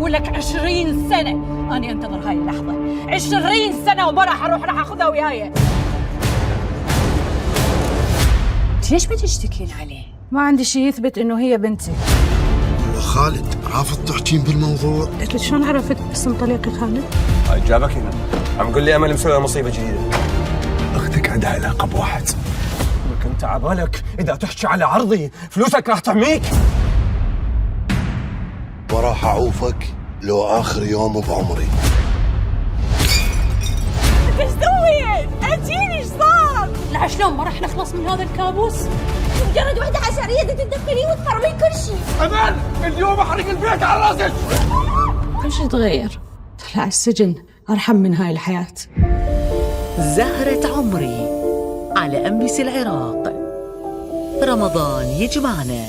ولك 20 سنة أنا أنتظر هاي اللحظة، 20 سنة وما راح أخذها وياي. ليش بتشتكين عليه؟ ما عندي شيء يثبت إنه هي بنتي. خالد رافض تحكين بالموضوع؟ قلت لك شلون عرفت اسم طليقي خالد؟ هاي جابك هنا عم قول لي امل مسوي مصيبه جديده. اختك عندها علاقه بواحد. كنت عبالك اذا تحكي على عرضي فلوسك راح تعميك. وراح اعوفك لو اخر يوم بعمري. ايش سويت؟ اجيني ايش صار؟ لا شلون ما راح نخلص من هذا الكابوس؟ مجرد وحدة عشرية بدك تدخليه وتخربين كل شيء. امل اليوم احرق البيت على راسك. كل شيء تغير، طلع السجن أرحم من هاي الحياة. زهرة عمري على أمس العراق. رمضان يجمعنا.